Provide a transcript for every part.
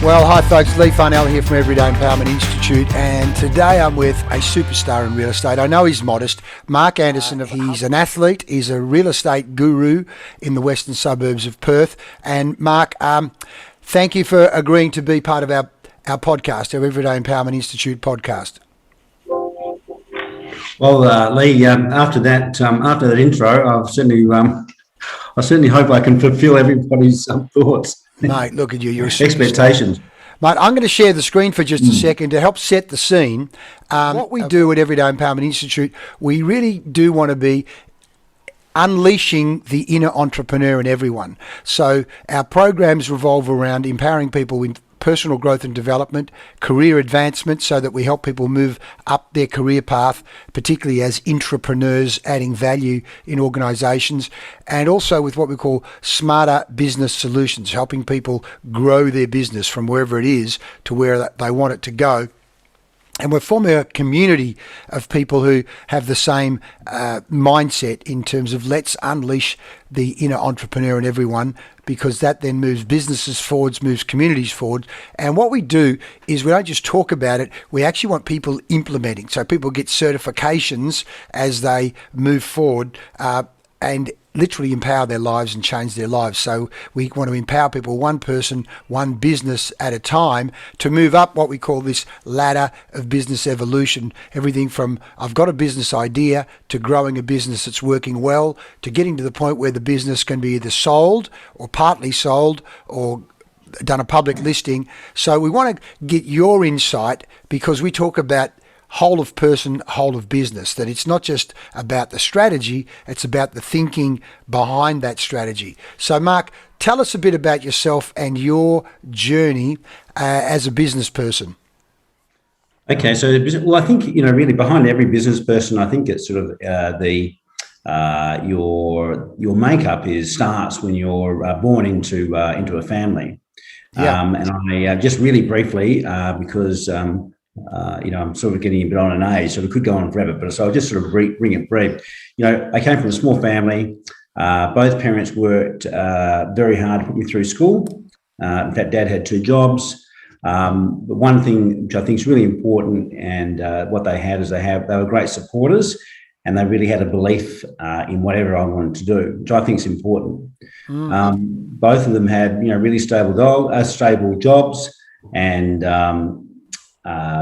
Well, hi folks, Leigh Farnell here from Everyday Empowerment Institute, and today I'm with a superstar in real estate. I know he's modest, Mark Anderson. He's an athlete, he's a real estate guru in the western suburbs of Perth. And Mark, thank you for agreeing to be part of our podcast, our Everyday Empowerment Institute podcast. Well, Leigh, after that intro, I certainly hope I can fulfil everybody's thoughts. Mate, look at you. You're a superstar. Expectations. Mate, I'm going to share the screen for just a second to help set the scene. What we do at Everyday Empowerment Institute, we really do want to be unleashing the inner entrepreneur in everyone. So our programs revolve around empowering people with personal growth and development, career advancement, so that we help people move up their career path, particularly as intrapreneurs, adding value in organisations, and also with what we call smarter business solutions, helping people grow their business from wherever it is to where they want it to go. And we're forming a community of people who have the same mindset in terms of let's unleash the inner entrepreneur in everyone, because that then moves businesses forwards, moves communities forward. And what we do is we don't just talk about it, we actually want people implementing. So people get certifications as they move forward and literally empower their lives and change their lives. So we want to empower people, one person, one business at a time, to move up what we call this ladder of business evolution. Everything from I've got a business idea to growing a business that's working well, to getting to the point where the business can be either sold or partly sold or done a public listing. So we want to get your insight, because we talk about whole of person, whole of business, that it's not just about the strategy, it's about the thinking behind that strategy. So Mark, tell us a bit about yourself and your journey as a business person. Okay, so I think really behind every business person, I think it's sort of your makeup starts when you're born into a family. Yeah. And I just really briefly because I'm sort of getting a bit on an age, so it could go on forever, but so I'll just sort of bring it brief. I came from a small family. Both parents worked very hard to put me through school. In fact, Dad had 2 jobs. But one thing which I think is really important, and what they had is they were great supporters, and they really had a belief in whatever I wanted to do, which I think is important. Both of them had really stable jobs, and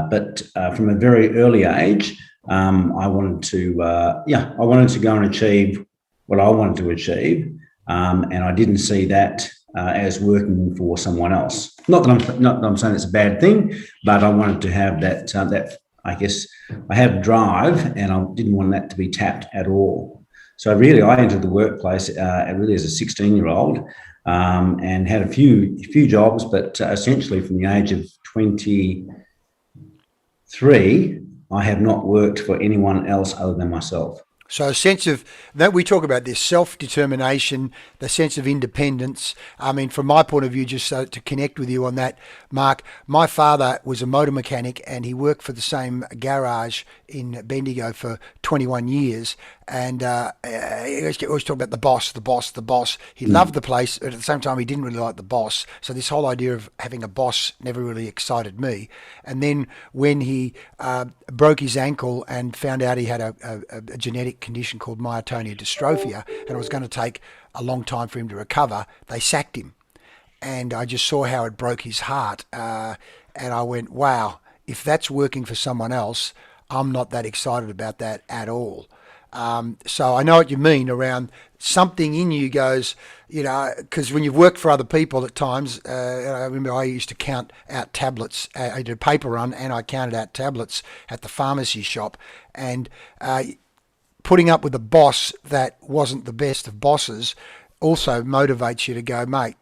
but from a very early age, I wanted to go and achieve what I wanted to achieve, and I didn't see that as working for someone else. Not that I'm saying it's a bad thing, but I wanted to have that. I guess I have drive, and I didn't want that to be tapped at all. So really, I entered the workplace really as a 16-year-old, and had a few jobs, but essentially from the age of 23, I have not worked for anyone else other than myself. So a sense of that, we talk about this self-determination, the sense of independence. I mean, from my point of view, just so to connect with you on that, Mark, my father was a motor mechanic, and he worked for the same garage in Bendigo for 21 years. And he always talked about the boss. He loved the place, but at the same time, he didn't really like the boss. So this whole idea of having a boss never really excited me. And then when he broke his ankle and found out he had a genetic condition called myotonia dystrophia, and it was going to take a long time for him to recover, they sacked him. And I just saw how it broke his heart. And I went, wow, if that's working for someone else, I'm not that excited about that at all. So I know what you mean around something in you goes, because when you've worked for other people at times, I remember I used to count out tablets. I did a paper run, and I counted out tablets at the pharmacy shop, and putting up with a boss that wasn't the best of bosses also motivates you to go, mate,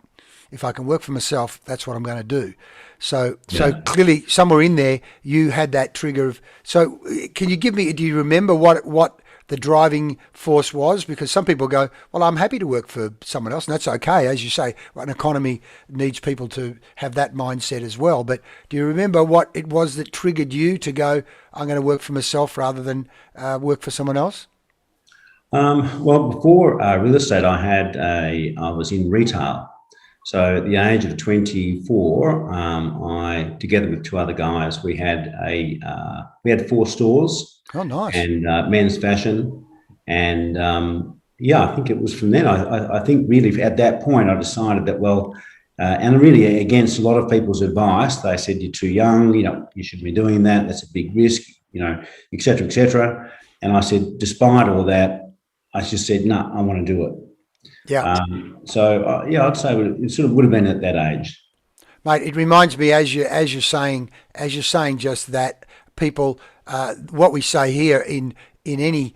if I can work for myself, that's what I'm going to do. So clearly somewhere in there you had that trigger of, so can you do you remember what the driving force was? Because some people go, well, I'm happy to work for someone else, and that's okay. As you say, an economy needs people to have that mindset as well. But do you remember what it was that triggered you to go, I'm going to work for myself rather than work for someone else? Well, before real estate, I was in retail. So at the age of 24, I, together with two other guys, we had four stores Oh, nice. and men's fashion, and yeah, I think it was from then. I think really at that point I decided that and really against a lot of people's advice, they said you're too young, you shouldn't be doing that. That's a big risk, et cetera, et cetera. And I said, despite all that, I just said, no, I want to do it. Yeah. Yeah, I'd say it sort of would have been at that age. Mate, it reminds me as you're saying just that people, what we say here in any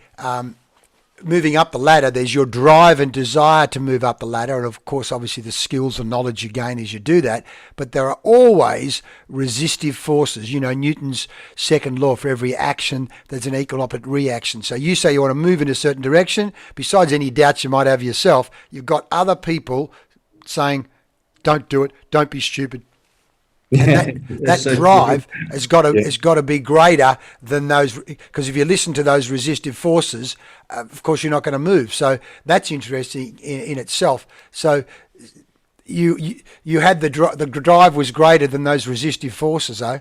moving up the ladder, there's your drive and desire to move up the ladder, and of course, obviously, the skills and knowledge you gain as you do that. But there are always resistive forces. Newton's second law: for every action, there's an equal opposite reaction. So you say you want to move in a certain direction. Besides any doubts you might have yourself, you've got other people saying, "Don't do it. Don't be stupid." And that So drive yeah. has got to be greater than those, because if you listen to those resistive forces, of course you're not going to move. So that's interesting in itself. So you had the drive was greater than those resistive forces, eh?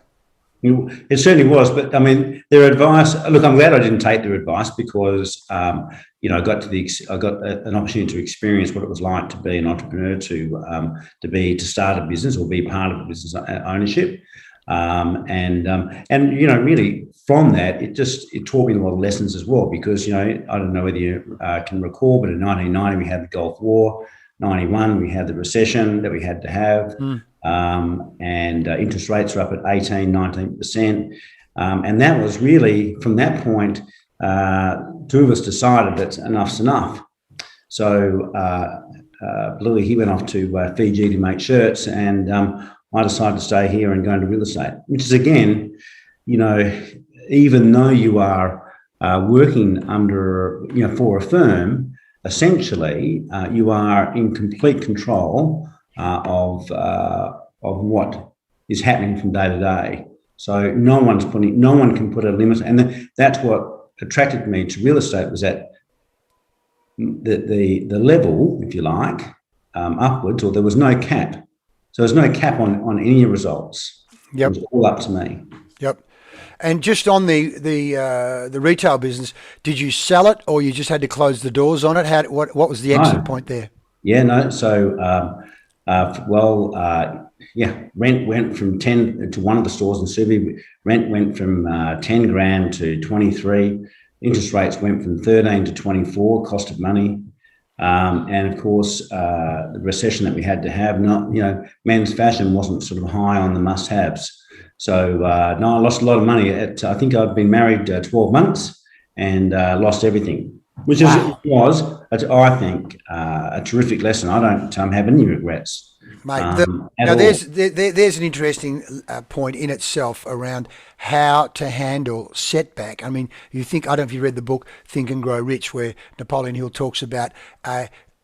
It certainly was, but I mean, their advice. Look, I'm glad I didn't take their advice because I got an opportunity to experience what it was like to be an entrepreneur, to start a business or be part of a business ownership, and really from that, it taught me a lot of lessons as well. Because I don't know whether you can recall, but in 1990 we had the Gulf War. 91 we had the recession that we had to have. And interest rates were up at 18, 19%. And that was really, from that point, two of us decided that enough's enough. So Bluey, he went off to Fiji to make shirts, and I decided to stay here and go into real estate, which is, again, even though you are working under, for a firm, essentially you are in complete control of what is happening from day to day. So no one can put a limit, and that's what attracted me to real estate, was that the level, if you like, upwards, or there was no cap. So there's no cap on any results. Yep. It was all up to me. Yep. And just on the retail business, did you sell it, or you just had to close the doors on it? What was the exit point there? Yeah, no. So rent went from 10 to one of the stores in Subi. Rent went from 10 grand to 23. Interest rates went from 13 to 24. Cost of money, and of course the recession that we had to have. Men's fashion wasn't sort of high on the must-haves. So I lost a lot of money. I think I've been married 12 months and lost everything, which was, I think, a terrific lesson. I don't have any regrets. Mate, now there's an interesting point in itself around how to handle setback. I mean, I don't know if you read the book Think and Grow Rich, where Napoleon Hill talks about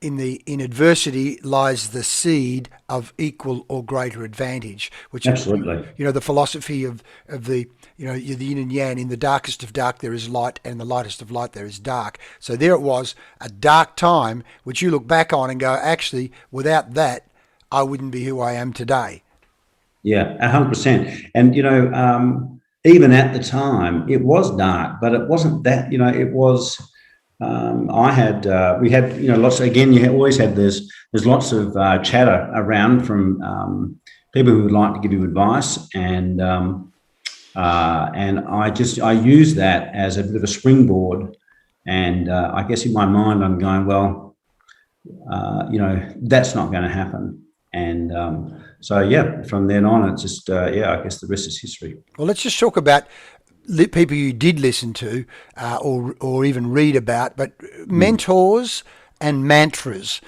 in adversity lies the seed of equal or greater advantage, which absolutely, the philosophy of the the yin and yang. In the darkest of dark there is light, and in the lightest of light there is dark. So there it was, a dark time which you look back on and go, actually, without that, I wouldn't be who I am today. Yeah, 100%. And even at the time, it was dark, but it wasn't that. It was. We had lots. Again, you always have there's lots of chatter around from people who would like to give you advice, and I use that as a bit of a springboard. And I guess in my mind, I'm going, well, that's not going to happen. And from then on, it's just, I guess the rest is history. Well, let's just talk about people you did listen to or even read about, but mentors and mantras.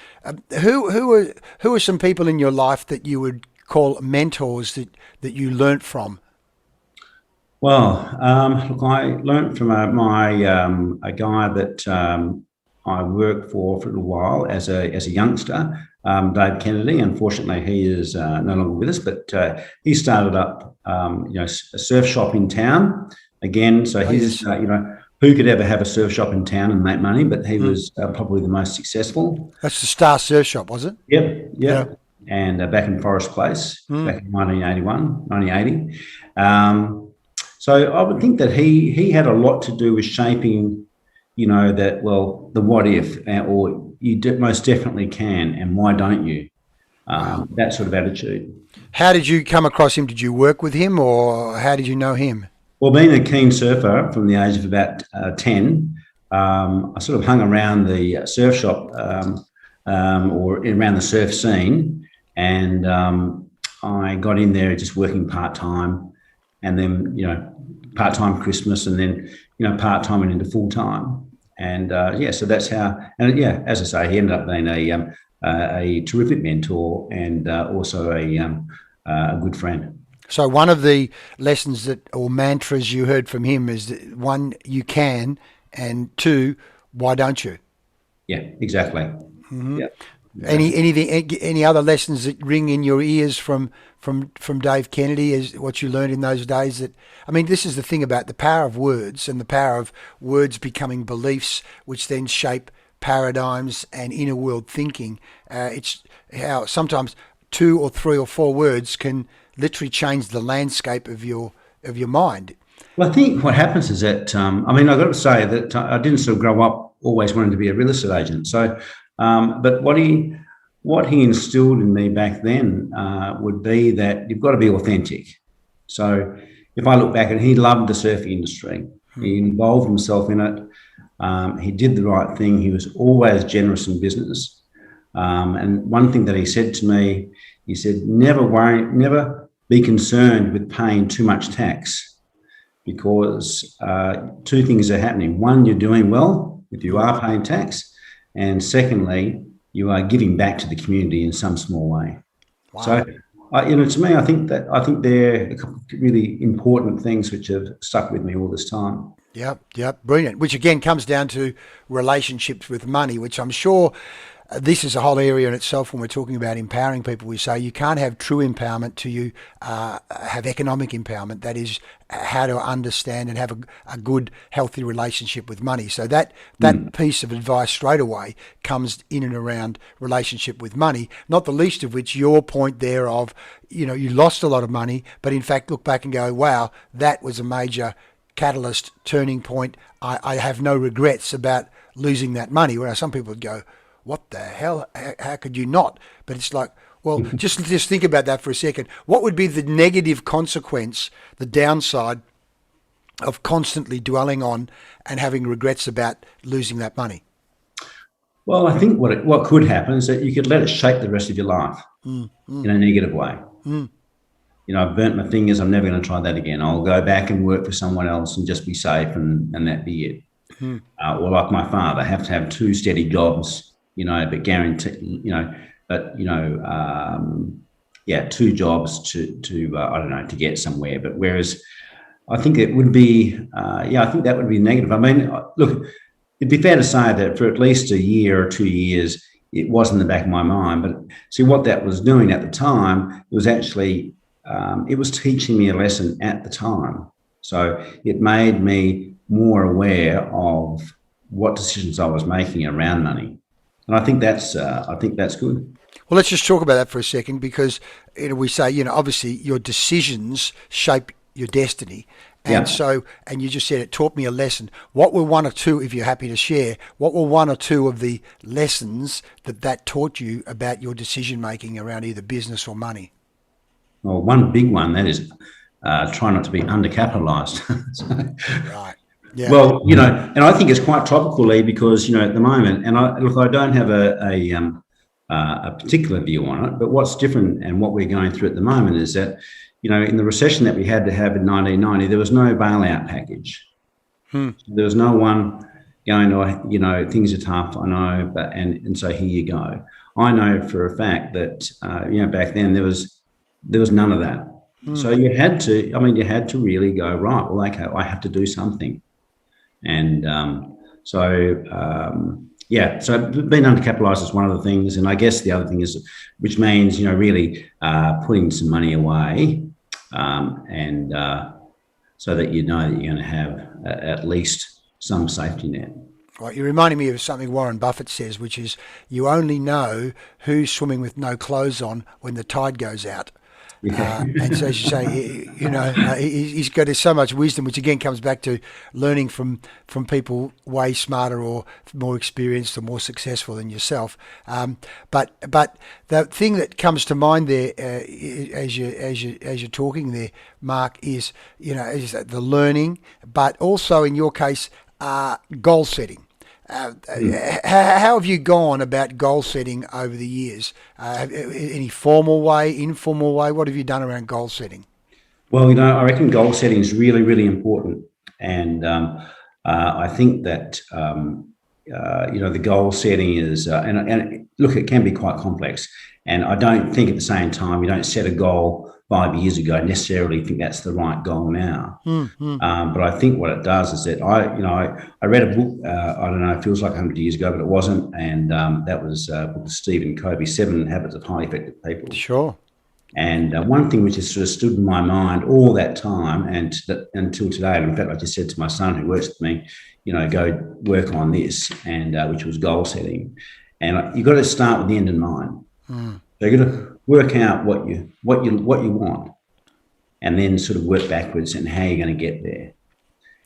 Who are some people in your life that you would call mentors that you learnt from? Well, look, I learnt from a guy that I worked for a little while as a youngster, Dave Kennedy. Unfortunately, he is no longer with us, but he started up a surf shop in town again. So he's who could ever have a surf shop in town and make money? But he was probably the most successful. That's the Star Surf Shop, was it? Yep. Yeah. and back in Forest Place back in 1980. So I would think that he had a lot to do with shaping, that, well, the what if, or you most definitely can, and why don't you? That sort of attitude. How did you come across him? Did you work with him, or how did you know him? Well, being a keen surfer from the age of about 10, I sort of hung around the surf shop or around the surf scene, and I got in there just working part-time, and then, part-time Christmas, and then, part-time and into full-time. And so that's how, and as I say, he ended up being a terrific mentor and also a good friend. So one of the lessons or mantras you heard from him is that, one, you can, and two, why don't you? Yeah, exactly. Mm-hmm. Yeah. Any other lessons that ring in your ears from Dave Kennedy, is what you learned in those days? This is the thing about the power of words, and the power of words becoming beliefs, which then shape paradigms and inner world thinking. It's how sometimes 2 or 3 or 4 words can literally change the landscape of your mind. Well, I think what happens is that, I've got to say that I didn't sort of grow up always wanting to be a real estate agent. So, but what he instilled in me back then would be that you've got to be authentic. So if I look back, and he loved the surfing industry, he involved himself in it. He did the right thing. He was always generous in business. And one thing that he said to me, he said, never be concerned with paying too much tax, because 2 things are happening. One, you're doing well if you are paying tax, and secondly, you are giving back to the community in some small way. Wow. So, to me, I think they're a couple of really important things which have stuck with me all this time. Yep, brilliant. Which again comes down to relationships with money, which I'm sure this is a whole area in itself. When we're talking about empowering people, we say you can't have true empowerment till you have economic empowerment. That is how to understand and have a good, healthy relationship with money. So that piece of advice straight away comes in and around relationship with money, not the least of which your point there of, you lost a lot of money, but in fact look back and go, wow, that was a major catalyst, turning point. I have no regrets about losing that money. Whereas some people would go, what the hell? How could you not? But it's like, well, just think about that for a second. What would be the negative consequence, the downside of constantly dwelling on and having regrets about losing that money? Well, I think what could happen is that you could let it shape the rest of your life in a negative way. I've burnt my fingers. I'm never going to try that again. I'll go back and work for someone else and just be safe, and that be it. Or like my father, have to have 2 steady jobs. But guarantee, 2 jobs to get somewhere. But whereas I think it would be, I think that would be negative. Look, it'd be fair to say that for at least a year or 2 years, it was in the back of my mind. But see, what that was doing at the time, it was actually, it was teaching me a lesson at the time. So it made me more aware of what decisions I was making around money. And I think that's good. Well, let's just talk about that for a second, because we say, obviously your decisions shape your destiny. And and you just said it taught me a lesson. What were 1 or 2, if you're happy to share, what were 1 or 2 of the lessons that taught you about your decision making around either business or money? Well, one big one, that is try not to be undercapitalised. Right. Yeah. Well, and I think it's quite topical, Leigh, because, at the moment, and I don't have a particular view on it, but what's different and what we're going through at the moment is that, in the recession that we had to have in 1990, there was no bailout package. There was no one going, things are tough, I know, but and so here you go. I know for a fact that, back then there was none of that. So you had to really go, right, well, okay, I have to do something. And so being undercapitalised is one of the things. And I guess the other thing is, which means, really putting some money away and so that you know that you're going to have at least some safety net. Right, you're reminding me of something Warren Buffett says, which is you only know who's swimming with no clothes on when the tide goes out. Yeah. And so, as you say, he's got so much wisdom, which again comes back to learning from people way smarter or more experienced or more successful than yourself. But the thing that comes to mind there, as you're talking there, Mark, is is the learning, but also in your case, goal setting. How have you gone about goal setting over the years? Any formal way, informal way? What have you done around goal setting? Well, I reckon goal setting is really, really important, and I think that the goal setting is, and look, it can be quite complex, and I don't think at the same time you don't set a goal 5 years ago necessarily think that's the right goal now. But I think what it does is that I read a book, I don't know, it feels like 100 years ago, but it wasn't. And that was a book of Stephen Covey, 7 Habits of Highly Effective People. Sure. And one thing which has sort of stood in my mind all that time and until today, and in fact, I just said to my son who works with me, go work on this, and which was goal setting. And you've got to start with the end in mind. So you've got to work out what you want, and then sort of work backwards and how you're going to get there.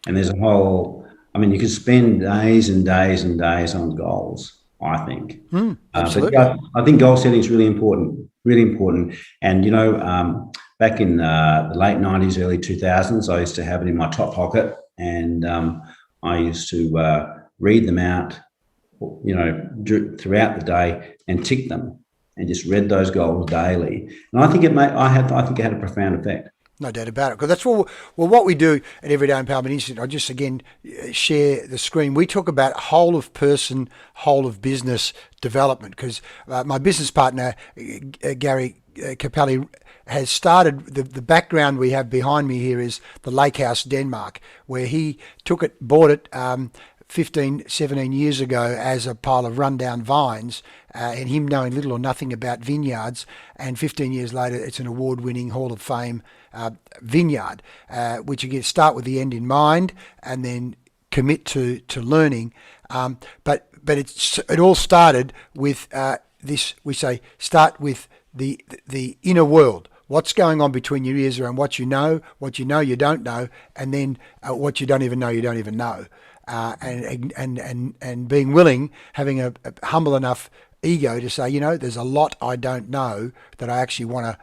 And there's you could spend days and days and days on goals, I think. Absolutely. But I think goal setting is really important, really important. And, back in the late 90s, early 2000s, I used to have it in my top pocket, and I used to read them out, throughout the day and tick them, and just read those goals daily. And I think I think it had a profound effect. No doubt about it. Because that's what we do at Everyday Empowerment Institute. I just, again, share the screen. We talk about whole of person, whole of business development, because my business partner, Gary Capelli, has started, the background we have behind me here is the Lake House, Denmark, where he bought it 15, 17 years ago as a pile of rundown vines, and him knowing little or nothing about vineyards. And 15 years later, it's an award-winning Hall of Fame vineyard, which again, start with the end in mind and then commit to learning. But it all started with this. We say start with the inner world. What's going on between your ears around what you know you don't know, and then what you don't even know. And being willing, having a humble enough ego to say, there's a lot I don't know that I actually want to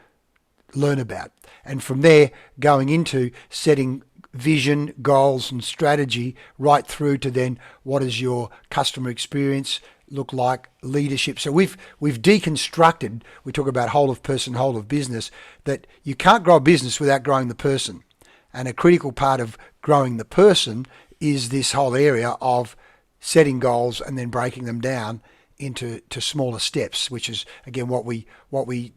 learn about. And from there, going into setting vision, goals and strategy right through to then what does your customer experience look like, leadership. So we've deconstructed, we talk about whole of person, whole of business, that you can't grow a business without growing the person. And a critical part of growing the person is this whole area of setting goals and then breaking them down into smaller steps, which is again what we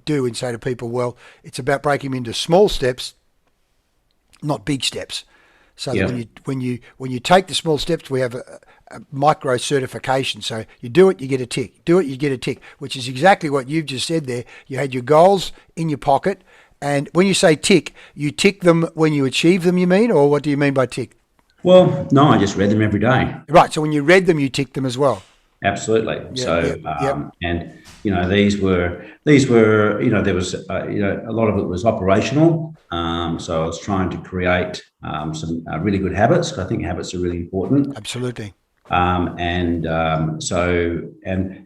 do and say to people, well, it's about breaking them into small steps, not big steps. So that when you take the small steps, we have a micro certification. So you do it, you get a tick. Do it, you get a tick, which is exactly what you've just said there. You had your goals in your pocket, and when you say tick, you tick them when you achieve them, you mean, or what do you mean by tick? Well, no, I just read them every day. Right. So when you read them, you ticked them as well. Absolutely. And these were there was a lot of it was operational. So I was trying to create some really good habits. I think habits are really important. Absolutely. And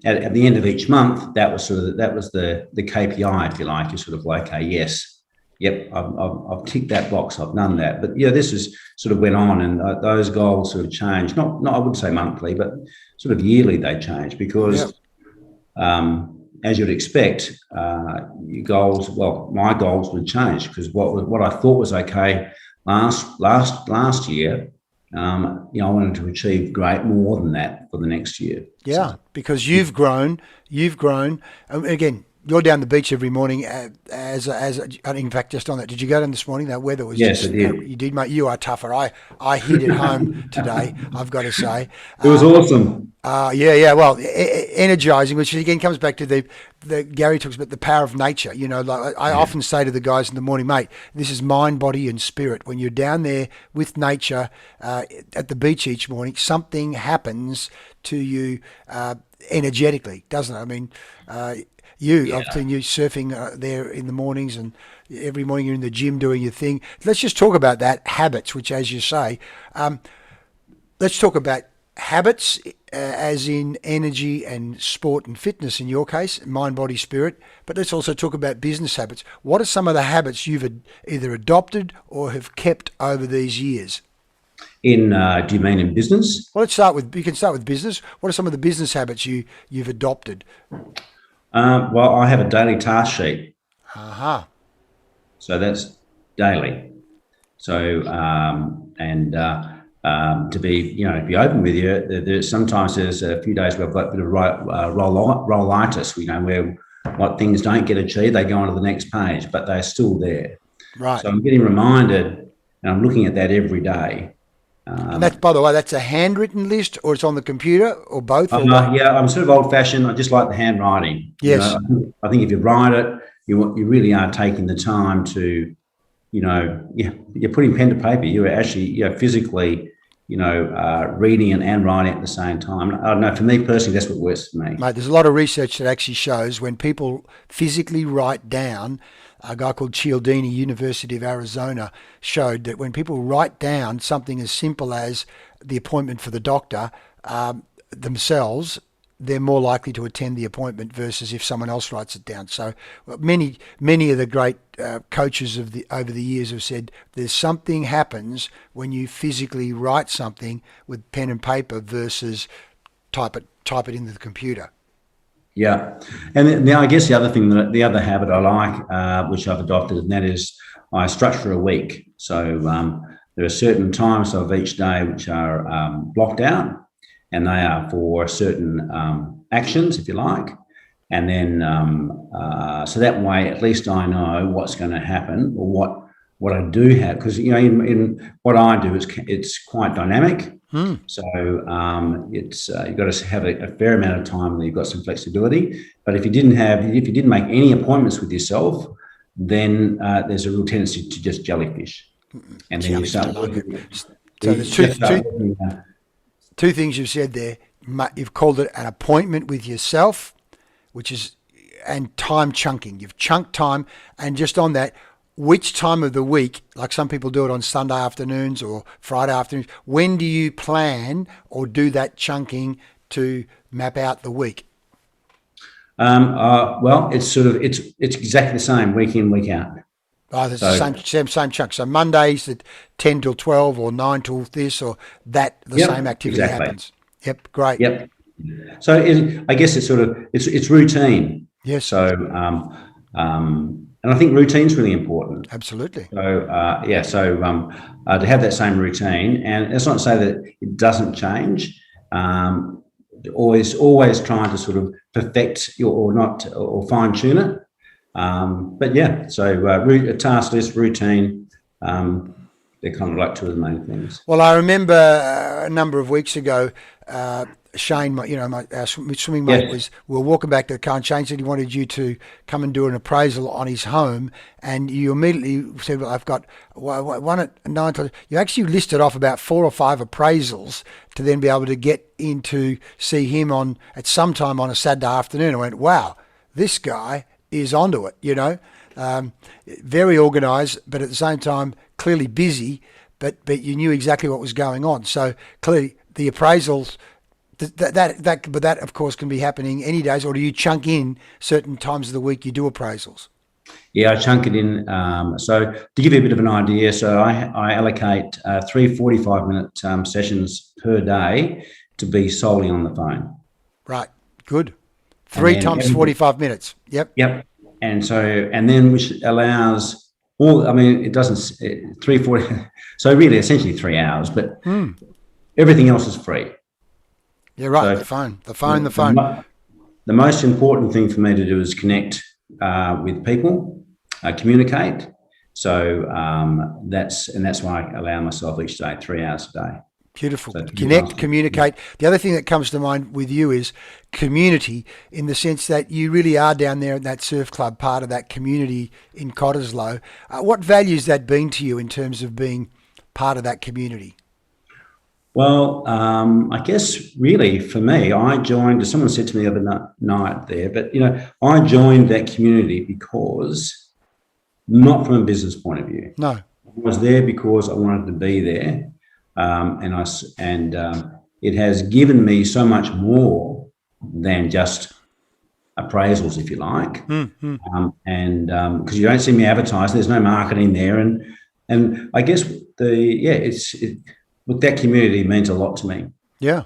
at the end of each month, that was the KPI, if you like. You're sort of like, okay, yes. Yep, I've ticked that box. I've done that. But this is sort of went on, and those goals sort of changed. Not I wouldn't say monthly, but sort of yearly they changed because, as you'd expect, your goals. Well, my goals would change because what I thought was okay last year. I wanted to achieve more than that for the next year. Yeah, because you've grown. And again, you're down the beach every morning. In fact, just on that, did you go down this morning? That weather was Yes, just, I did. you did, mate. You are tougher. I hit it home today, I've got to say. It was awesome. Yeah. Well, energizing, which again comes back to the Gary talks about the power of nature. Like I often say to the guys in the morning, mate, this is mind, body, and spirit. When you're down there with nature at the beach each morning, something happens to you energetically, doesn't it? I mean, I've seen you surfing there in the mornings, and every morning you're in the gym doing your thing. Let's just talk about that habits, which, as you say, let's talk about habits, as in energy and sport and fitness in your case, mind, body, spirit. But let's also talk about business habits. What are some of the habits you've either adopted or have kept over these years? Do you mean in business? Well, you can start with business. What are some of the business habits you've adopted? Well, I have a daily task sheet. Aha. So that's daily. So, to be open with you, sometimes there's a few days where I've got a bit of rollitis, where what things don't get achieved, they go on to the next page, but they're still there. Right. So I'm getting reminded, and I'm looking at that every day. And that's, by the way, that's a handwritten list, or it's on the computer, or both? Yeah, I'm sort of old-fashioned. I just like the handwriting. Yes. I think if you write it, you really are taking the time to, you're putting pen to paper. You're actually, physically, reading and writing at the same time. I don't know. For me personally, that's what works for me. Mate, there's a lot of research that actually shows when people physically write down, a guy called Cialdini, University of Arizona, showed that when people write down something as simple as the appointment for the doctor themselves, they're more likely to attend the appointment versus if someone else writes it down. So many of the great coaches over the years have said there's something happens when you physically write something with pen and paper versus type it into the computer. Yeah, and now I guess the other habit I like, which I've adopted, and that is I structure a week. So there are certain times of each day which are blocked out, and they are for certain actions, if you like. And then so that way, at least I know what's going to happen, or what I do have, because in what I do, it's quite dynamic. So it's you've got to have a fair amount of time where you've got some flexibility. But if you didn't make any appointments with yourself, then there's a real tendency to just jellyfish, and then you start. So there's two things you've said there. You've called it an appointment with yourself, and time chunking. You've chunked time, and just on that, which time of the week, like some people do it on Sunday afternoons or Friday afternoons, when do you plan or do that chunking to map out the week? Well, it's exactly the same week in, week out. Oh, it's the same chunk. So Mondays at 10 till 12 or 9 till this or that, same activity happens. Yep, great. Yep. So I guess it's routine. Yes. So, and I think routine's really important. Absolutely. So, to have that same routine, and it's not to say that it doesn't change. Always trying to sort of perfect or fine tune it. But yeah, so a task list, routine, they're kind of like two of the main things. Well, I remember a number of weeks ago, Shane, our swimming mate, we were walking back to the car, and Shane said he wanted you to come and do an appraisal on his home, and you immediately said, well, I've got one at 9. You actually listed off about 4 or 5 appraisals to then be able to get in to see him at some time on a Saturday afternoon. I went, wow, this guy is onto it, very organised, but at the same time clearly busy, but you knew exactly what was going on. So clearly the appraisals, but that of course can be happening any days. Or do you chunk in certain times of the week you do appraisals? Yeah, I chunk it in. So to give you a bit of an idea, so I allocate 3 45-minute sessions per day to be solely on the phone. Right, good. 3 times 45 minutes. Yep. And then which allows it doesn't 340. So really, essentially 3 hours, but everything else is free. Yeah, right. So the phone. The most important thing for me to do is connect with people, communicate. So that's why I allow myself each day 3 hours a day. Beautiful. So 3 hours. Connect, communicate. The other thing that comes to mind with you is community, in the sense that you really are down there in that surf club, part of that community in Cottesloe. What value has that been to you in terms of being part of that community? Well, I guess really for me, I joined, someone said to me the other night there, but, I joined that community because not from a business point of view. No. I was there because I wanted to be there. And it has given me so much more than just appraisals, if you like. And because you don't see me advertise, there's no marketing there. And I guess look, that community means a lot to me. Yeah.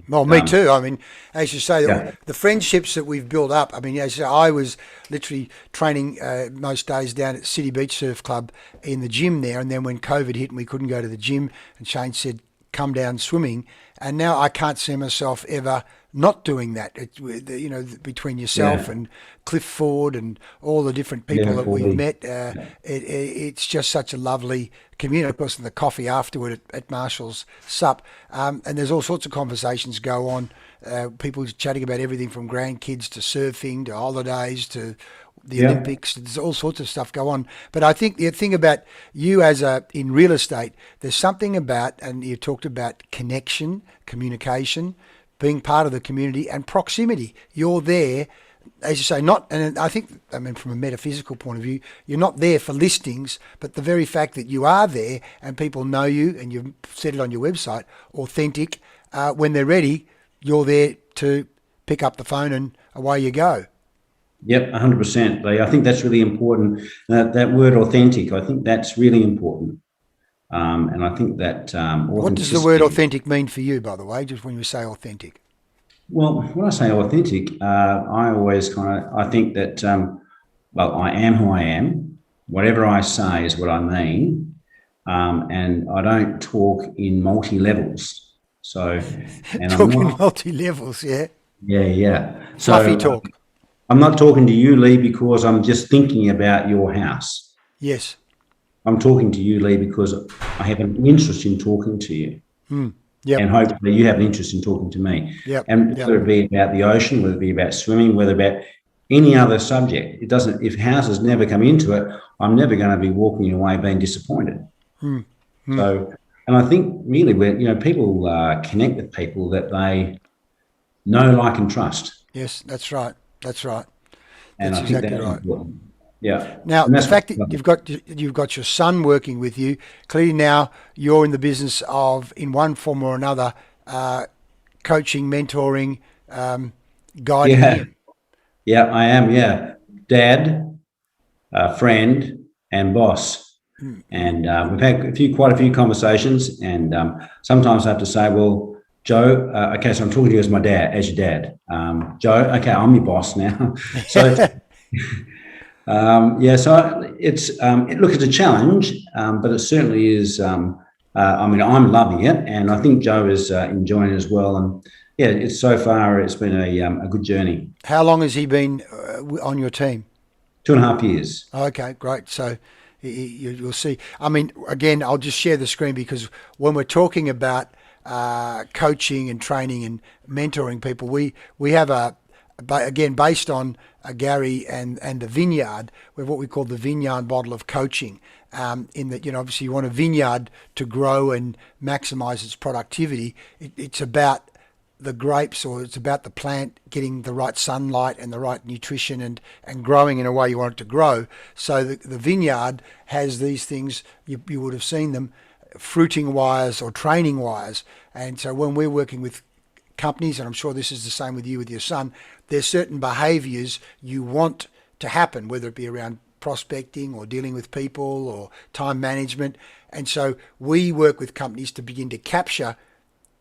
Well, me too. I mean, as you say, the friendships that we've built up. I mean, as you say, I was literally training most days down at City Beach Surf Club in the gym there, and then when COVID hit and we couldn't go to the gym, and Shane said, "Come down swimming," and now I can't see myself ever not doing that. Between yourself and Cliff Ford and all the different people that we've met, it's just such a lovely community. Of course, and the coffee afterward at Marshall's Sup, and there's all sorts of conversations go on. People chatting about everything from grandkids to surfing to holidays to the Olympics. There's all sorts of stuff go on. But I think the thing about you in real estate, there's something about, and you talked about connection, communication, being part of the community and proximity. You're there, as you say, from a metaphysical point of view, you're not there for listings, but the very fact that you are there and people know you, and you've said it on your website, authentic, when they're ready, you're there to pick up the phone and away you go. Yep, 100%, Leigh. I think that's really important. That word authentic, I think that's really important. And I think that what does the word authentic mean for you, by the way, just when you say authentic? Well, when I say authentic, I always I think that, I am who I am. Whatever I say is what I mean. And I don't talk in multi-levels. So, and talking multi-levels, yeah? Yeah. So, fluffy talk. I'm not talking to you, Leigh, because I'm just thinking about your house. Yes. I'm talking to you, Leigh, because I have an interest in talking to you. Yep. And hopefully you have an interest in talking to me. Yep. And whether it be about the ocean, whether it be about swimming, whether about any other subject, if houses never come into it, I'm never going to be walking away being disappointed. So, and I think really people connect with people that they know, like, and trust. Yes, that's right. That's right. And that's exactly right. Important. Yeah. Now, the fact that you've got your son working with you, clearly now you're in the business of, in one form or another, coaching, mentoring, guiding him. Yeah, I am. Yeah, dad, friend, and boss. And we've had quite a few conversations. And sometimes I have to say, "Well, Joe, okay, so I'm talking to you as your dad. Joe, okay, I'm your boss now." So. So it's it's a challenge, but it certainly is. I'm loving it, and I think Joe is enjoying it as well. And it's been a good journey. How long has he been on your team? 2.5 years. Okay, great. So you'll see. I mean, again, I'll just share the screen, because when we're talking about coaching and training and mentoring people, we have again, based on Gary and the vineyard, we have what we call the vineyard model of coaching. In that, obviously you want a vineyard to grow and maximize its productivity. It's about the grapes, or it's about the plant getting the right sunlight and the right nutrition and growing in a way you want it to grow. So the vineyard has these things, you would have seen them, fruiting wires or training wires. And so when we're working with companies, and I'm sure this is the same with you, with your son, there's certain behaviours you want to happen, whether it be around prospecting or dealing with people or time management. And so we work with companies to begin to capture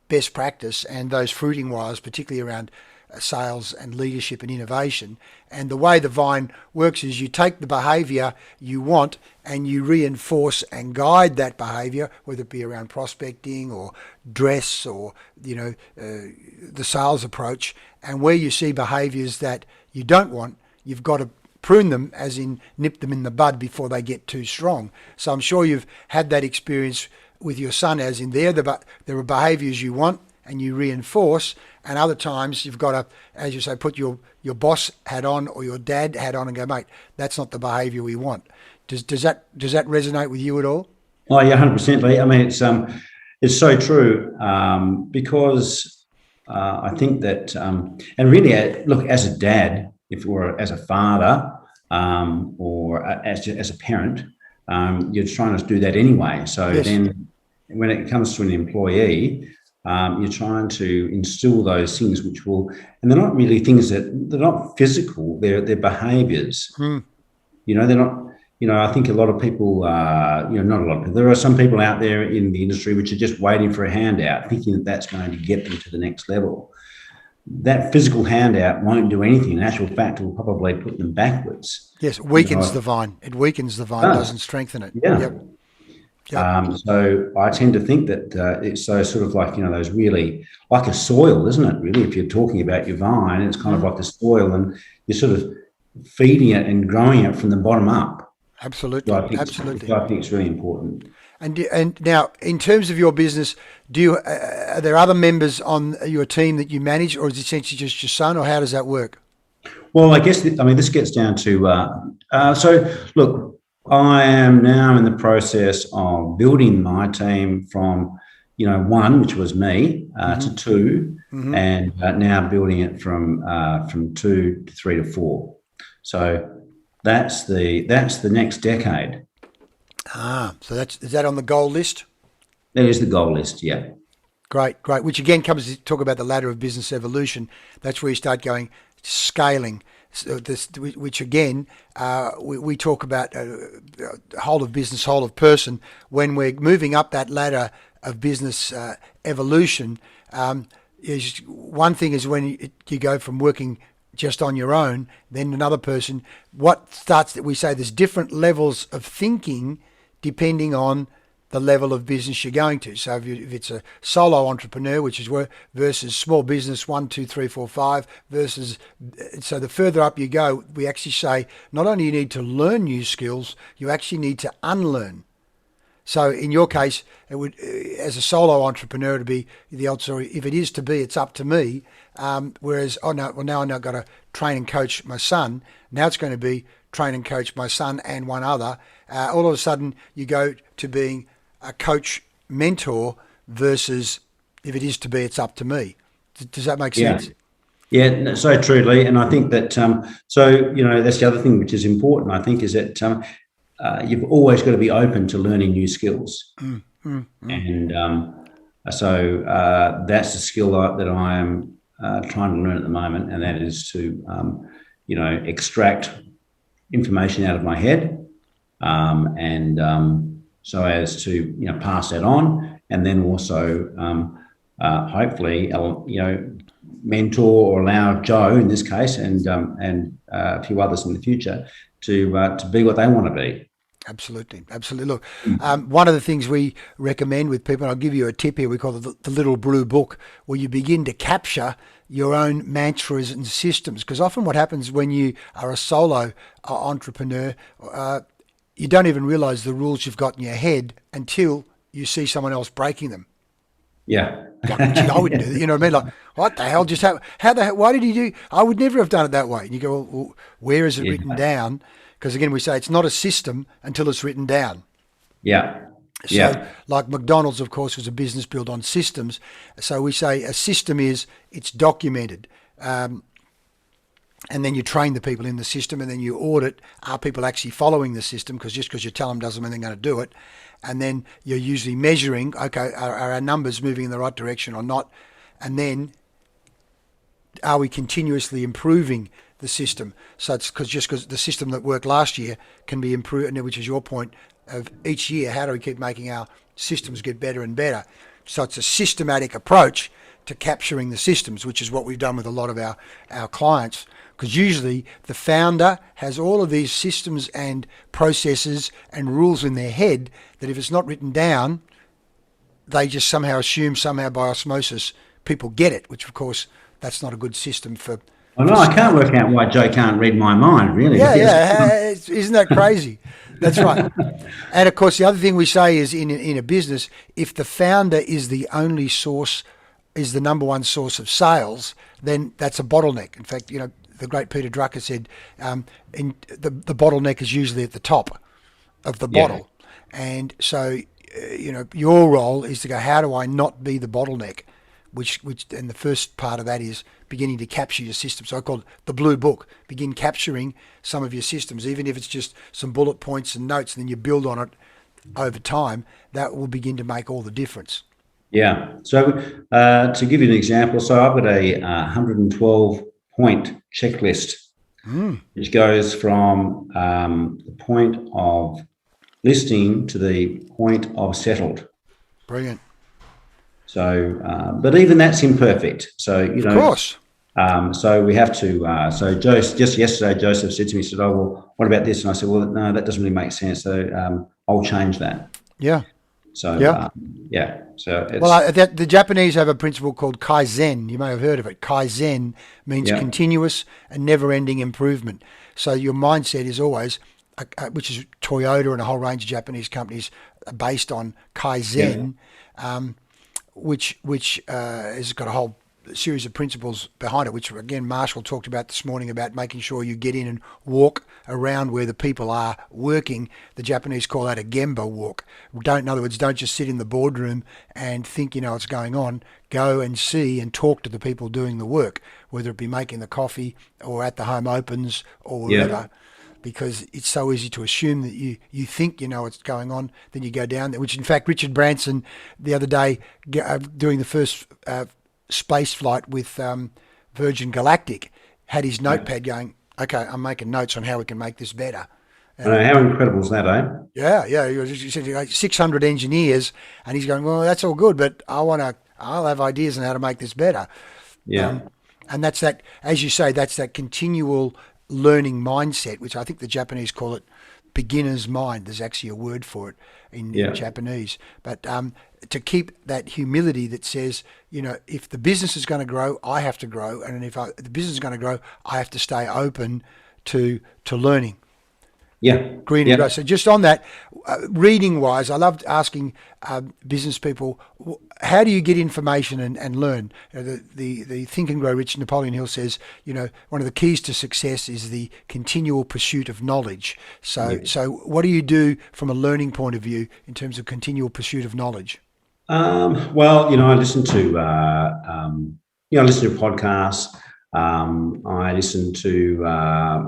best practice and those fruiting wires, particularly around sales and leadership and innovation. And the way the vine works is you take the behaviour you want and you reinforce and guide that behaviour, whether it be around prospecting or dress or the sales approach. And where you see behaviours that you don't want, you've got to prune them, as in nip them in the bud before they get too strong. So I'm sure you've had that experience with your son, as in there are behaviours you want and you reinforce, and other times you've got to, as you say, put your boss hat on or your dad hat on and go, mate, that's not the behaviour we want. Does that resonate with you at all? Oh yeah, 100%, Lee. I mean, it's so true, because I think that, and really, look, as a dad, or as a father, or as a parent, you're trying to do that anyway. So yes. Then, when it comes to an employee, you're trying to instill those things which will, and they're not really things they're not physical. They're behaviours. They're not. I think a lot of people, not a lot of people, there are some people out there in the industry which are just waiting for a handout, thinking that that's going to get them to the next level. That physical handout won't do anything. In actual fact, it will probably put them backwards. Yes, it weakens the vine. It weakens the vine, doesn't strengthen it. Yeah. Yep. So I tend to think that it's so sort of like, those really, like a soil, isn't it? Really, if you're talking about your vine, it's kind of like a soil, and you're sort of feeding it and growing it from the bottom up. Absolutely, absolutely. I think it's really important. And now, in terms of your business, are there other members on your team that you manage, or is it essentially just your son, or how does that work? Well, I guess this gets down to so look, I am now in the process of building my team from one, which was me, to two, and now building it from 2 to 3 to 4. So that's the next decade. So is that on the goal list? That is the goal list, yeah. Great. Which again comes to talk about the ladder of business evolution. That's where you start going scaling. So which again, we talk about whole of business, whole of person. When we're moving up that ladder of business evolution, one thing is when you go from working just on your own, then another person. We say there's different levels of thinking depending on the level of business you're going to. So if it's a solo entrepreneur, which is versus small business 1, 2, 3, 4, 5 versus, so the further up you go, we actually say not only you need to learn new skills, you actually need to unlearn. So in your case, it would, as a solo entrepreneur, to be the old story. If it is to be, it's up to me. Whereas, now I've got to train and coach my son. Now it's going to be train and coach my son and one other. All of a sudden, you go to being a coach mentor versus if it is to be, it's up to me. Does that make sense? Yeah, so true, Lee. And I think that, that's the other thing which is important, I think, is that you've always got to be open to learning new skills. And so that's the skill that I am trying to learn at the moment, and that is to, extract information out of my head, and so as to pass that on, and then also hopefully mentor or allow Joe in this case, and a few others in the future to be what they want to be. Absolutely. Look, one of the things we recommend with people, and I'll give you a tip here, we call it the Little Blue Book, where you begin to capture your own mantras and systems. Because often what happens when you are a solo entrepreneur, you don't even realize the rules you've got in your head until you see someone else breaking them. Yeah. I wouldn't do that. You know what I mean? Like, what the hell? How the hell? Why did he do? I would never have done it that way. And you go, well, where is it written down? Because again, we say it's not a system until it's written down. Yeah. So, like McDonald's, of course, was a business built on systems. So we say a system it's documented. And then you train the people in the system, and then you audit, are people actually following the system? Because just because you tell them doesn't mean they're going to do it. And then you're usually measuring, okay, are our numbers moving in the right direction or not? And then are we continuously improving the system? So it's because the system that worked last year can be improved, which is your point of each year, how do we keep making our systems get better and better? So it's a systematic approach to capturing the systems, which is what we've done with a lot of our clients. Because usually the founder has all of these systems and processes and rules in their head that if it's not written down, they just somehow assume, somehow by osmosis, people get it, which of course, that's not a good system for I know, I can't work out why Joe can't read my mind, really. Isn't that crazy? That's right. And of course, the other thing we say is in a business, if the founder is the only source, is the number one source of sales, then that's a bottleneck. In fact, the great Peter Drucker said, the bottleneck is usually at the top of the bottle. And so, your role is to go, how do I not be the bottleneck? Which and the first part of that is beginning to capture your system. So I call it the blue book. Begin capturing some of your systems, even if it's just some bullet points and notes, and then you build on it over time. That will begin to make all the difference. Yeah. So to give you an example, so I've got a 112-point checklist, which goes from the point of listing to the point of settled. Brilliant. So, but even that's imperfect. So, of course. So we have to. So just yesterday, Joseph said to me, he said, "Oh, well, what about this?" And I said, "Well, no, that doesn't really make sense. So I'll change that." Yeah. So So it's, the Japanese have a principle called Kaizen. You may have heard of it. Kaizen means continuous and never-ending improvement. So your mindset is always, which is Toyota and a whole range of Japanese companies are based on Kaizen. Which has got a whole series of principles behind it, which again Marshall talked about this morning, about making sure you get in and walk around where the people are working. The Japanese call that a gemba walk. In other words, don't just sit in the boardroom and think you know what's going on. Go and see and talk to the people doing the work, whether it be making the coffee or at the home opens or wherever. Because it's so easy to assume that you think you know what's going on, then you go down there, which in fact Richard Branson the other day doing the first space flight with Virgin Galactic had his notepad going, okay, I'm making notes on how we can make this better. How incredible is that, eh? Yeah. He said 600 engineers, and he's going, well, that's all good, but I'll have ideas on how to make this better. Yeah. And that's that, as you say, that's that continual learning mindset, which I think the Japanese call it beginner's mind. There's actually a word for it in Japanese. But to keep that humility that says, if the business is going to grow, I have to grow. And if the business is going to grow, I have to stay open to learning. Yeah. Green and grow. So just on that, reading wise, I loved asking business people, how do you get information and learn? The Think and Grow Rich, Napoleon Hill says, one of the keys to success is the continual pursuit of knowledge. So what do you do from a learning point of view in terms of continual pursuit of knowledge? Well, I listen to podcasts. I listen to,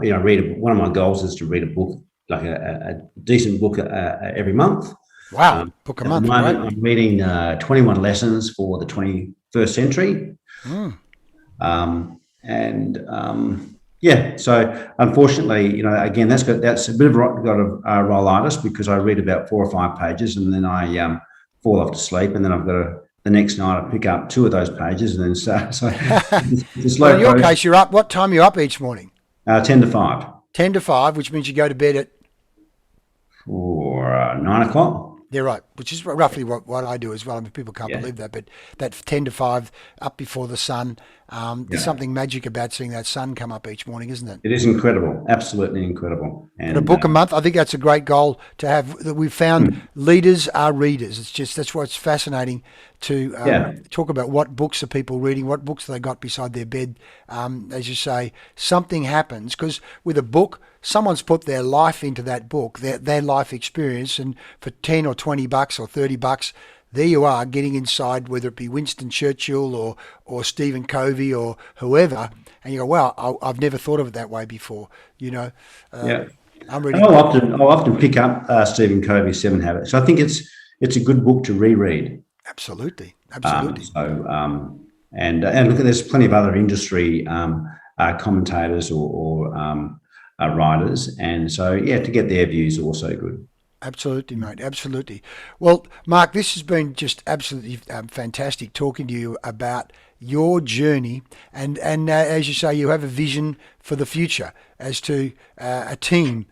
read. One of my goals is to read a book, like a decent book every month. Wow, book a month. At the moment, I'm reading 21 Lessons for the 21st Century. So unfortunately, again, that's a bit of a rollitis, because I read about 4 or 5 pages and then I fall off to sleep, and then I've got to, the next night I pick up 2 of those pages and then start. So it's well, in your case, you're up. What time are you up each morning? 10 to 5. 10 to 5, which means you go to bed at 9 o'clock. Yeah, right, which is roughly what I do as well. I mean, people can't believe that, but that 10 to 5, up before the sun, there's something magic about seeing that sun come up each morning, isn't it? It is incredible, absolutely incredible. And a book a month, I think that's a great goal to have. That we've found leaders are readers. It's just, that's what's fascinating to talk about. What books are people reading? What books have they got beside their bed? As you say, something happens, because with a book, someone's put their life into that book, their life experience, and for 10 or 20 bucks or 30 bucks, there you are getting inside, whether it be Winston Churchill or Stephen Covey or whoever, and you go, wow, I've never thought of it that way before. I'm reading. I'll often pick up Stephen Covey's 7 Habits. I think it's a good book to reread. Absolutely. And look, there's plenty of other industry commentators or writers, and so to get their views is also good. Absolutely, mate. Absolutely. Well, Mark, this has been just absolutely fantastic talking to you about your journey, and as you say, you have a vision for the future as to a team.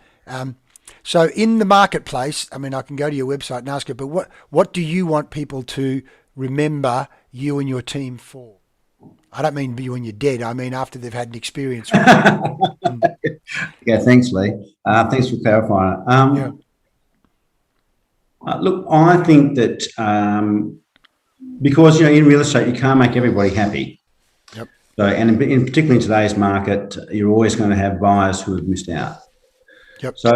So in the marketplace, I mean, I can go to your website and ask it, but what do you want people to remember you and your team for? I don't mean when you're dead. I mean after they've had an experience with it. Yeah, thanks, Lee. Thanks for clarifying. Yeah. Look, I think that because in real estate you can't make everybody happy. Yep. So, and in particularly in today's market, you're always going to have buyers who have missed out. Yep. So,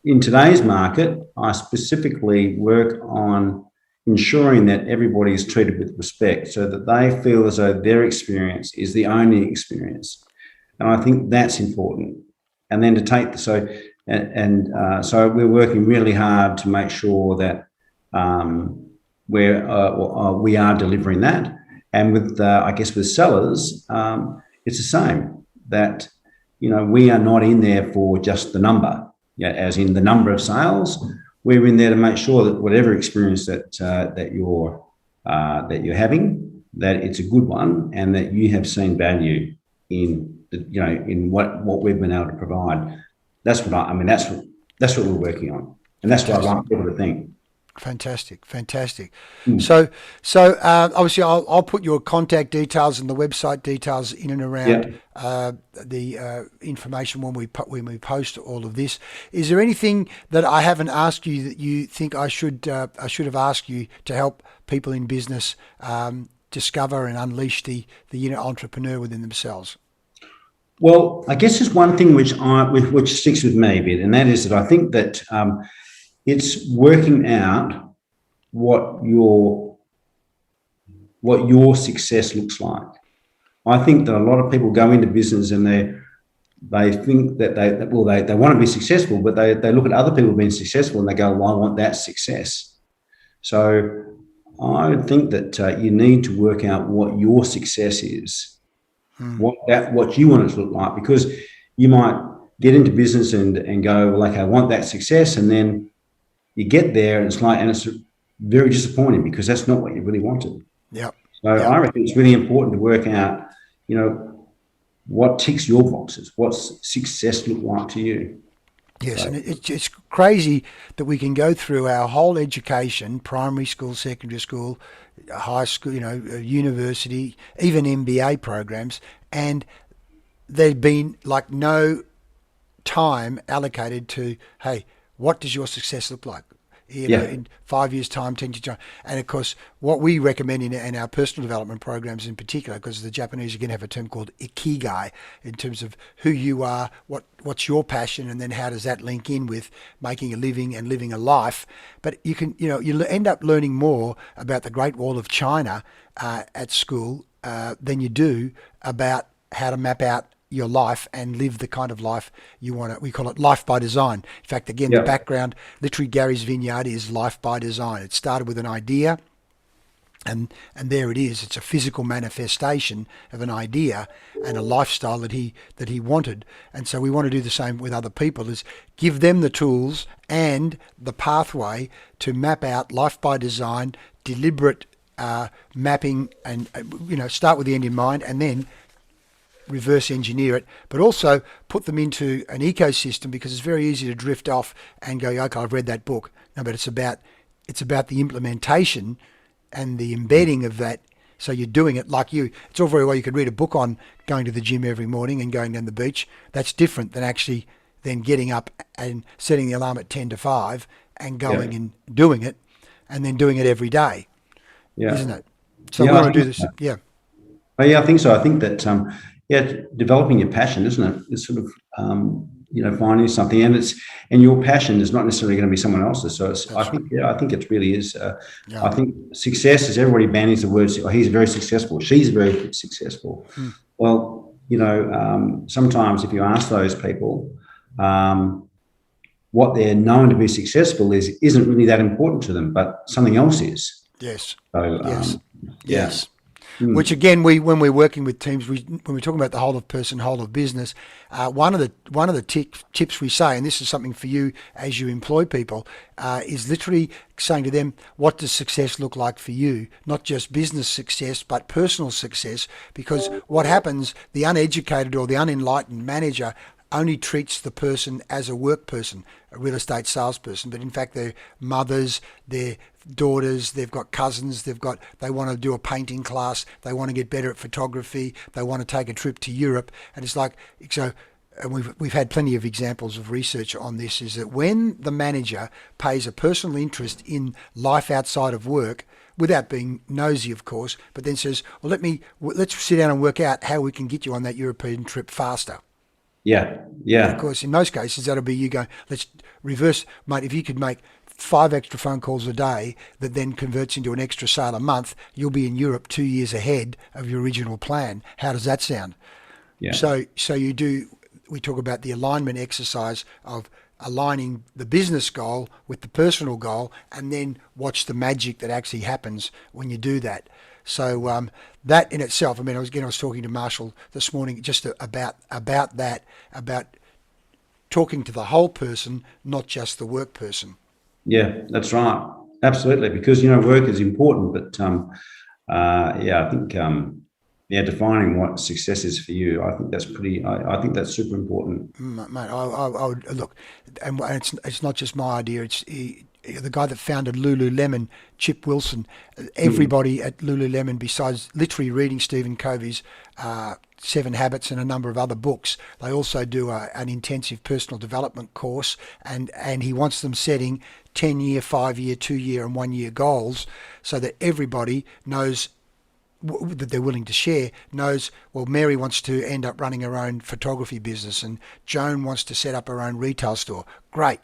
in today's market, I specifically work on ensuring that everybody is treated with respect, so that they feel as though their experience is the only experience. And I think that's important. And then so we're working really hard to make sure that we are delivering that. And with with sellers, it's the same. That we are not in there for just the number, as in the number of sales. We're in there to make sure that whatever experience that you're having, that it's a good one, and that you have seen value in in what we've been able to provide. That's what that's what we're working on, and that's what I want people to think. Fantastic. So obviously I'll put your contact details and the website details in and around the information when we post all of this. Is there anything that I haven't asked you that you think I should have asked you to help people in business discover and unleash the inner entrepreneur within themselves? Well, I guess there's one thing which sticks with me a bit, and that is that I think that it's working out what your success looks like. I think that a lot of people go into business and they think that they want to be successful, but they look at other people being successful and they go, well, I want that success. So I think that you need to work out what your success is. What you want it to look like, because you might get into business and go, well, okay, I want that success, and then you get there and it's very disappointing because that's not what you really wanted. Yeah. So I reckon it's really important to work out, what ticks your boxes. What's success look like to you? Yes, so. And it's crazy that we can go through our whole education, primary school, secondary school, high school, university, even MBA programs, and there'd been like no time allocated to, hey, what does your success look like? In 5 years' time, 10 years' time. And of course, what we recommend in our personal development programs in particular, because the Japanese again have a term called ikigai, in terms of who you are, what's your passion, and then how does that link in with making a living and living a life. But you can, you end up learning more about the Great Wall of China at school than you do about how to map out your life and live the kind of life you want to. We call it life by design. In fact, again, the background, literally Gary's Vineyard is life by design. It started with an idea, and there it is. It's a physical manifestation of an idea and a lifestyle that he wanted. And so we want to do the same with other people, is give them the tools and the pathway to map out life by design, deliberate mapping, and start with the end in mind, and then reverse engineer it, but also put them into an ecosystem, because it's very easy to drift off and go, okay, I've read that book. No, but it's about the implementation and the embedding of that. So you're doing it like you. It's all very well you could read a book on going to the gym every morning and going down the beach. That's different than actually then getting up and setting the alarm at 10 to 5 and going and doing it, and then doing it every day, isn't it? So we want to do this. So. Yeah. Oh, yeah, I think so. I think that developing your passion, isn't it? It's sort of finding something, and your passion is not necessarily going to be someone else's. So I think it really is. I think success is, everybody bandies the words. Oh, he's very successful. She's very successful. Well, sometimes if you ask those people what they're known to be successful isn't really that important to them, but something else is. Yes. So, yes. Which again, when we're working with teams, when we're talking about the whole of person, whole of business, one of the tips we say, and this is something for you as you employ people, is literally saying to them, what does success look like for you? Not just business success, but personal success. Because what happens, the uneducated or the unenlightened manager only treats the person as a work person, a real estate salesperson, but in fact they're mothers, they're daughters, they've got cousins, they want to do a painting class, they want to get better at photography, they want to take a trip to Europe, and it's like so. And we've had plenty of examples of research on this. Is that when the manager pays a personal interest in life outside of work, without being nosy, of course, but then says, "Well, let's sit down and work out how we can get you on that European trip faster." Yeah, And of course, in most cases, that'll be you going, "Let's reverse, mate. If you could make 5 extra phone calls a day that then converts into an extra sale a month, you'll be in Europe 2 years ahead of your original plan. How does that sound?" yeah, So you do. We talk about the alignment exercise of aligning the business goal with the personal goal, and then watch the magic that actually happens when you do that. So that in itself, I mean, I was talking to Marshall this morning just about that, about talking to the whole person, not just the work person. yeah. That's right. Absolutely, because work is important, but I think defining what success is for you, I think that's I think that's super important. Mate, I would look, and it's not just my idea. It's the guy that founded Lululemon, Chip Wilson. Everybody at Lululemon, besides literally reading Stephen Covey's 7 Habits and a number of other books, they also do an intensive personal development course, and he wants them setting 10-year, 5-year, 2-year, and 1-year goals, so that everybody knows that they're willing to share, knows, well, Mary wants to end up running her own photography business and Joan wants to set up her own retail store. Great.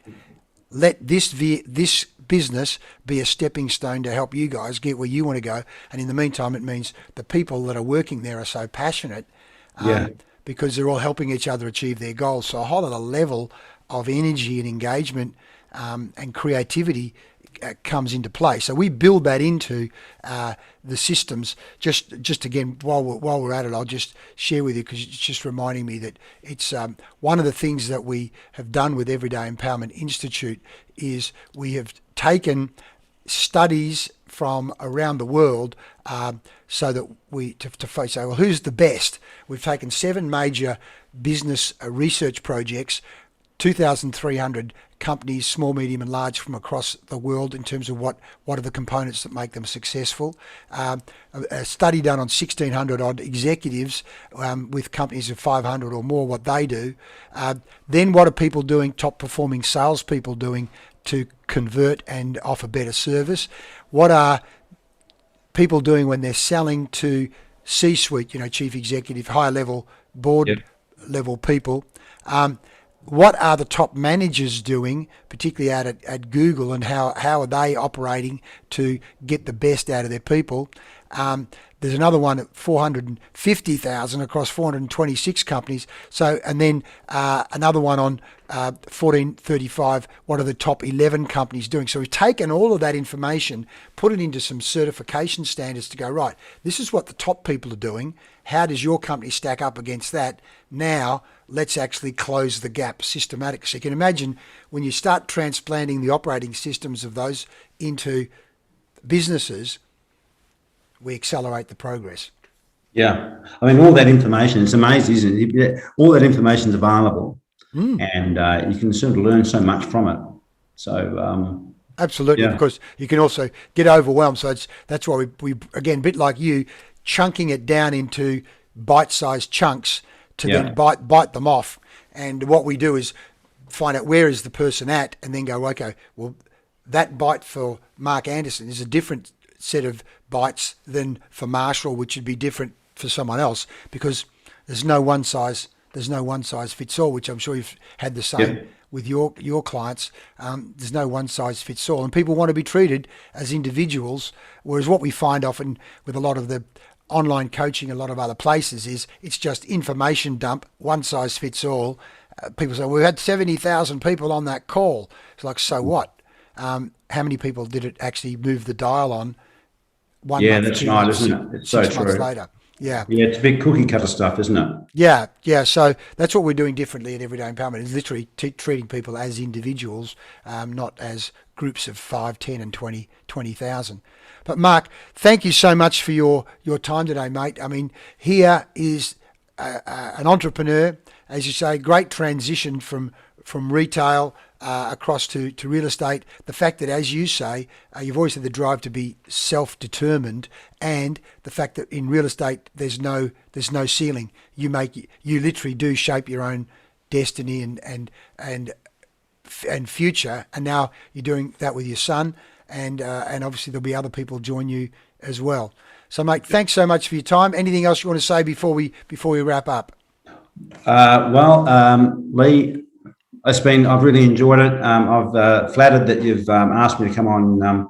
Let this business be a stepping stone to help you guys get where you want to go. And in the meantime, it means the people that are working there are so passionate because they're all helping each other achieve their goals. So a whole other level of energy and engagement and creativity comes into play. So we build that into the systems. Just again, while we're at it, I'll just share with you, because it's just reminding me that it's one of the things that we have done with Everyday Empowerment Institute is we have taken studies from around the world so that to say, well, who's the best? We've taken 7 major business research projects, 2,300 companies, small, medium and large, from across the world, in terms of what are the components that make them successful. A study done on 1,600 odd executives with companies of 500 or more, what they do. Then what are people doing, top performing salespeople doing to convert and offer better service? What are people doing when they're selling to C-suite, chief executive, high level, board level people? What are the top managers doing, particularly out at Google, and how are they operating to get the best out of their people? There's another one at 450,000 across 426 companies. So, and then another one on 1435. What are the top 11 companies doing? So we've taken all of that information, put it into some certification standards to go, right, this is what the top people are doing. How does your company stack up against that? Now let's actually close the gap systematically. So you can imagine when you start transplanting the operating systems of those into businesses, we accelerate the progress. Yeah. I mean, all that information, it's amazing, isn't it? All that information is available and you can sort of learn so much from it. So, absolutely, because you can also get overwhelmed. So that's why we again, a bit like you, chunking it down into bite-sized chunks to then bite them off. And what we do is find out where is the person at, and then go, okay, well, that bite for Mark Anderson is a different set of bites than for Marshall, which would be different for someone else, because there's no one size fits all, which I'm sure you've had the same with your clients. There's no one size fits all, and people want to be treated as individuals. Whereas what we find often with a lot of the online coaching, a lot of other places, is it's just information dump, one size fits all. People say, we had 70,000 people on that call. It's like, so what? How many people did it actually move the dial on? 1 month, that's 2 right, months, isn't it? It's so 6 months true. later. Yeah, it's a big cookie cutter stuff, isn't it? Yeah. So that's what we're doing differently at Everyday Empowerment, is literally treating people as individuals, not as groups of 5, 10 and 20,000. But Mark, thank you so much for your time today, mate. I mean, here is an entrepreneur, as you say, great transition from retail across to real estate. The fact that, as you say, you've always had the drive to be self-determined, and the fact that in real estate there's no ceiling. You literally do shape your own destiny and future. And now you're doing that with your son, and obviously there'll be other people join you as well. So, mate, thanks so much for your time. Anything else you want to say before we wrap up? Leigh, I've really enjoyed it. I've flattered that you've asked me to come on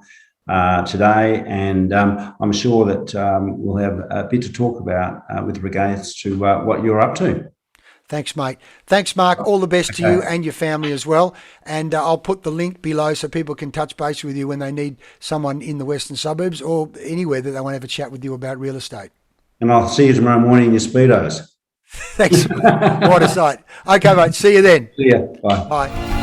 today, and I'm sure that we'll have a bit to talk about with regards to what you're up to. Thanks, mate. Thanks, Mark. All the best to you and your family as well. And I'll put the link below so people can touch base with you when they need someone in the western suburbs or anywhere that they want to have a chat with you about real estate. And I'll see you tomorrow morning in your Speedos. Thanks. What a sight. Okay, mate. See you then. See ya. Bye. Bye.